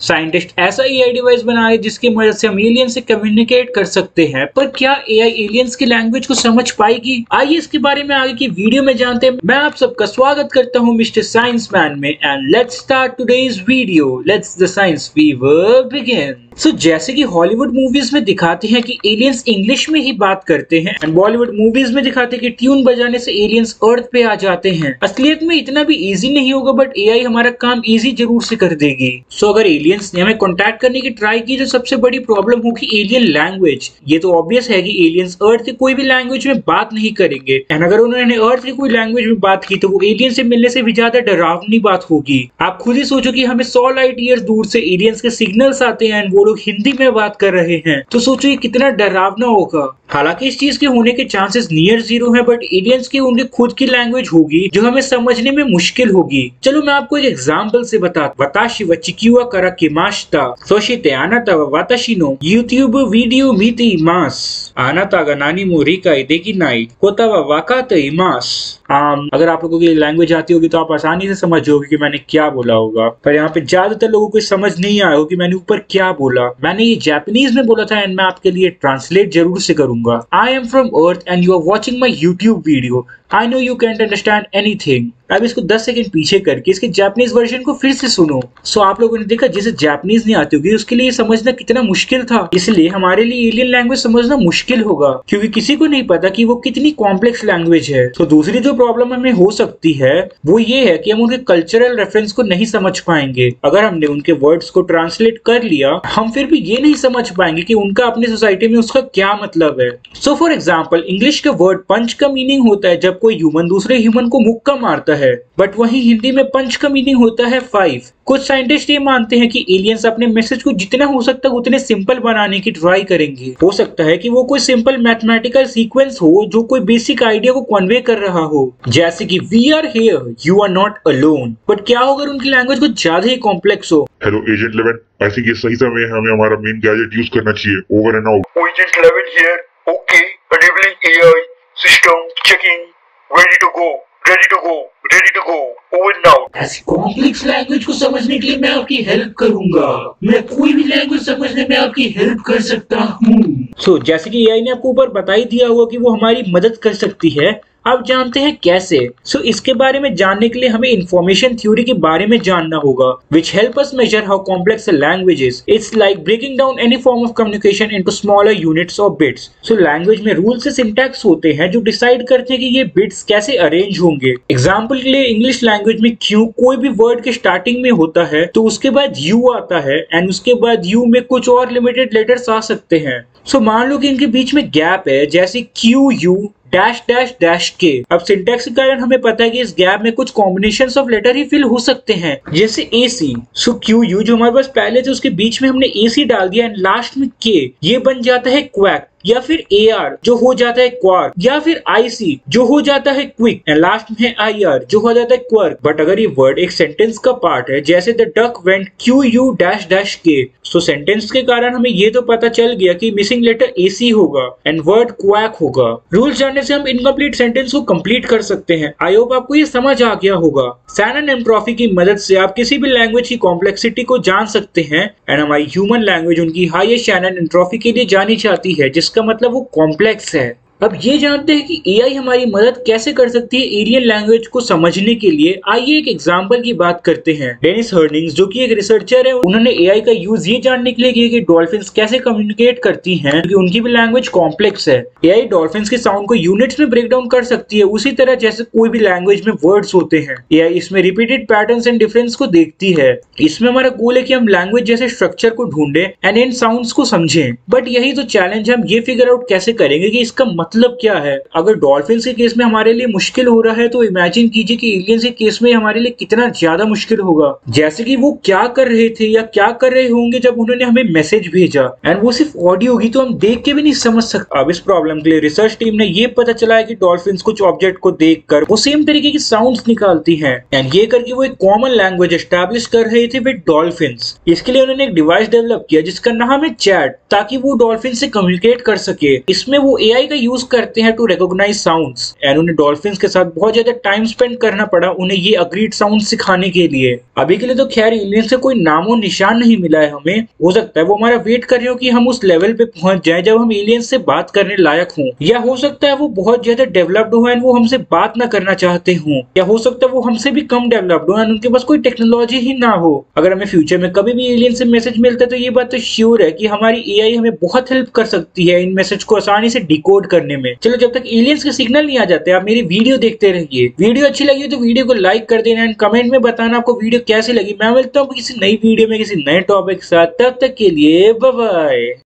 Scientist ऐसा AI device बना रहे जिसकी मदद से हम एलियन से कम्युनिकेट कर सकते हैं, पर क्या एआई एलियंस की लैंग्वेज को समझ पाएगी? आइए इसके बारे में आगे की वीडियो में जानते हैं। मैं आप सबका स्वागत करता हूं मिस्टर साइंस मैन में, and let's start today's video. Let's the science fever begin. जैसे कि हॉलीवुड मूवीज में दिखाते हैं कि एलियंस इंग्लिश में ही बात करते हैं, एंड बॉलीवुड मूवीज में दिखाते हैं कि ट्यून बजाने से एलियंस अर्थ पे आ जाते हैं। असलियत में इतना भी इजी नहीं होगा, बट एआई हमारा काम इजी जरूर से कर देगी। अगर एलियंस ने हमें कांटेक्ट करने की ट्राई की तो सबसे बड़ी प्रॉब्लम होगी एलियन लैंग्वेज। ये तो ऑब्वियस है कि एलियंस अर्थ की कोई भी लैंग्वेज में बात नहीं करेंगे, एंड अगर उन्होंने अर्थ की कोई लैंग्वेज में बात की तो वो एलियन से मिलने से भी ज्यादा डरावनी बात होगी। आप खुद ही सोचो कि हमें 100 लाइट ईयर्स दूर से एलियंस के सिग्नल्स आते हैं एंड वो लोग हिंदी में बात कर रहे हैं, तो सोचो ये कितना डरावना होगा। हालांकि इस चीज के होने के चांसेस नियर जीरो है, बट एलियंस की उनकी खुद की लैंग्वेज होगी जो हमें समझने में मुश्किल होगी। चलो मैं आपको एक एग्जांपल से वताशी व चिकिवा करा किमाशिता सोशिते आनाता व वाताशी नो यूट्यूब वीडियो मीते इमास आनाता गा नानी मोरिका इदेकी नाई कोता व वाकाते इमास। अगर आप लोगों की लैंग्वेज आती होगी तो आप आसानी से समझ जाओगे कि मैंने क्या बोला होगा, पर यहाँ पे ज्यादातर लोगों को समझ नहीं आया होगा कि मैंने ऊपर क्या बोला। मैंने ये जापानीज में बोला था एंड मैं आपके लिए ट्रांसलेट जरूर से करूंगा। I am from earth and you are watching my YouTube video. I know you can't understand anything. अब इसको 10 सेकंड पीछे करके इसके जापानीज वर्जन को फिर से सुनो। आप लोगों ने देखा जिसे जापानीज नहीं आती होगी उसके लिए समझना कितना मुश्किल था, इसलिए हमारे लिए एलियन लैंग्वेज समझना मुश्किल होगा, क्योंकि किसी को नहीं पता कि वो कितनी कॉम्प्लेक्स लैंग्वेज है। तो दूसरी जो प्रॉब्लम हमें हो सकती है वो ये है कि हम उनके कल्चरल रेफरेंस को नहीं समझ पाएंगे। अगर हमने उनके वर्ड्स को ट्रांसलेट कर लिया, हम फिर भी ये नहीं समझ पाएंगे कि उनका अपनी सोसाइटी में उसका क्या मतलब है। फॉर एग्जाम्पल, इंग्लिश का वर्ड पंच का मीनिंग होता है जब कोई ह्यूमन दूसरे ह्यूमन को मुक्का मारता है, बट वहीं हिंदी में पंच का मीनिंग होता है 5। कुछ साइंटिस्ट ये मानते हैं कि एलियंस अपने मैसेज को जितना हो सकता है उतने सिंपल बनाने की ट्राई करेंगे। हो सकता है कि वो कोई सिंपल मैथमेटिकल सीक्वेंस हो जो कोई बेसिक आइडिया को कन्वे कर रहा हो, जैसे कि we are here, you are not alone. But क्या हो अगर उनकी लैंग्वेज कुछ ज्यादा ही कॉम्प्लेक्स हो? हेलो एजेंट 11, आई थिंक ये सही समय है हमें हमारा मेन गैजेट यूज करना चाहिए। Over and out. Agent 11 here. Okay, enabling AI system checking. Ready to go. Ready to go. Ready to go. Over now. ऐसी कॉम्प्लेक्स लैंग्वेज को समझने के लिए मैं आपकी हेल्प करूंगा। मैं कोई भी लैंग्वेज समझने में आपकी हेल्प कर सकता हूँ। जैसे कि एआई ने आपको ऊपर बता ही दिया होगा कि वो हमारी मदद कर सकती है। अब जानते हैं कैसे। इसके बारे में जानने के लिए हमें इंफॉर्मेशन थ्योरी के बारे में जानना होगा, which help us measure how complex a language is. It's like breaking down any form of communication into smaller units or bits. Language में रूल से सिंटैक्स होते हैं जो डिसाइड करते हैं कि ये बिट्स कैसे अरेंज होंगे। एग्जाम्पल के लिए इंग्लिश लैंग्वेज में क्यू कोई भी वर्ड के स्टार्टिंग में होता है तो उसके बाद यू आता है, एंड उसके बाद यू में कुछ और लिमिटेड लेटर्स आ सकते हैं। मान लो कि इनके बीच में गैप है, जैसे Q U dash dash dash के। अब सिंटैक्स के कारण हमें पता है कि इस गैप में कुछ कॉम्बिनेशंस ऑफ लेटर ही फिल हो सकते हैं, जैसे एसी। क्यू यू जो हमारे पास पहले थे उसके बीच में हमने एसी डाल दिया एंड लास्ट में के, ये बन जाता है क्वैक, या फिर AR जो हो जाता है क्वार्क, या फिर IC जो हो जाता है क्विक, एंड लास्ट में IR जो हो जाता है क्वर्क। बट अगर ये वर्ड एक सेंटेंस का पार्ट है, जैसे the duck went QU dash dash के, तो सेंटेंस के कारण हमें ये तो पता चल गया कि मिसिंग लेटर AC होगा एंड वर्ड क्वैक होगा। रूल्स जानने से हम इनकम्प्लीट सेंटेंस को कंप्लीट कर सकते हैं। आई होप आपको ये समझ आ गया होगा। शैनन एंट्रोपी की मदद से आप किसी भी लैंग्वेज की कॉम्प्लेक्सिटी को जान सकते हैं, एंड हमारी ह्यूमन लैंग्वेज उनकी हाईएस्ट शैनन एंट्रोपी के लिए जानी जाती है, जिसका मतलब वो कॉम्प्लेक्स है। अब ये जानते हैं कि एआई हमारी मदद कैसे कर सकती है एलियन लैंग्वेज को समझने के लिए। आइए एक एग्जांपल की बात करते हैं। डेनिस हर्निंग्स जो कि एक रिसर्चर है, उन्होंने एआई का यूज ये जानने के लिए किया कि डॉल्फिन्स कैसे कम्युनिकेट करती हैं, क्योंकि उनकी भी लैंग्वेज कॉम्प्लेक्स है। एआई डॉल्फिन्स के साउंड को यूनिट्स में ब्रेक डाउन कर सकती है, उसी तरह जैसे कोई भी लैंग्वेज में वर्ड्स होते हैं। एआई इसमें रिपीटेड पैटर्न्स एंड डिफरेंस को देखती है। इसमें हमारा गोल है कि हम लैंग्वेज जैसे स्ट्रक्चर को ढूंढे एंड इन साउंड्स को समझें। बट यही तो चैलेंज, हम ये फिगर आउट कैसे करेंगे कि इसका मतलब क्या है। अगर डॉल्फिन्स के केस में हमारे लिए मुश्किल हो रहा है, तो इमेजिन कीजिए कि एलियंस के केस में हमारे लिए कितना ज्यादा मुश्किल होगा। जैसे कि वो क्या कर रहे थे या क्या कर रहे होंगे जब उन्होंने हमें मैसेज भेजा, एंड वो सिर्फ ऑडियो होगी तो हम देख के भी नहीं समझ सकते। अब इस प्रॉब्लम के लिए रिसर्च टीम ने ये पता चला है कि डॉल्फिन्स कुछ ऑब्जेक्ट को देखकर वो सेम तरीके की साउंड्स निकालती हैं, एंड ये करके वो एक कॉमन लैंग्वेज एस्टैब्लिश कर रहे थे विद डॉल्फिन्स। इसके लिए उन्होंने एक डिवाइस डेवलप किया जिसका नाम है चैट, ताकि वो डॉल्फिन से कम्युनिकेट कर सके। इसमें वो एआई का यूज यूज करते हैं टू रिकॉग्नाइज साउंड्स एंड उन्हें डॉल्फिन्स के साथ बहुत ज्यादा टाइम स्पेंड करना पड़ा उन्हें ये अग्रीड साउंड सिखाने के लिए। अभी के लिए तो खैर एलियन से कोई नामो निशान नहीं मिला है हमें, हो सकता है वो हमारा वेट कर रहे हो कि हम उस लेवल पे पहुंच जाए जब हम एलियन से बात करने लायक हों, या हो सकता है वो बहुत ज्यादा डेवलप्ड हो एंड वो हमसे बात ना करना चाहते हों, या हो सकता है वो हमसे भी कम डेवलप्ड हो एंड उनके पास कोई टेक्नोलॉजी ही ना हो। अगर हमें फ्यूचर में कभी भी एलियन से मैसेज मिलता है तो ये बात तो श्योर है कि हमारी एआई हमें बहुत हेल्प कर सकती है इन मैसेज को आसानी से डिकोड करने में। चलो जब तक एलियंस के सिग्नल नहीं आ जाते आप मेरी वीडियो देखते रहिए। वीडियो अच्छी लगी तो वीडियो को लाइक कर देना एंड कमेंट में बताना आपको वीडियो कैसी लगी। मैं मिलता हूँ किसी नई वीडियो में किसी नए टॉपिक के साथ, तब तक के लिए बाय बाय।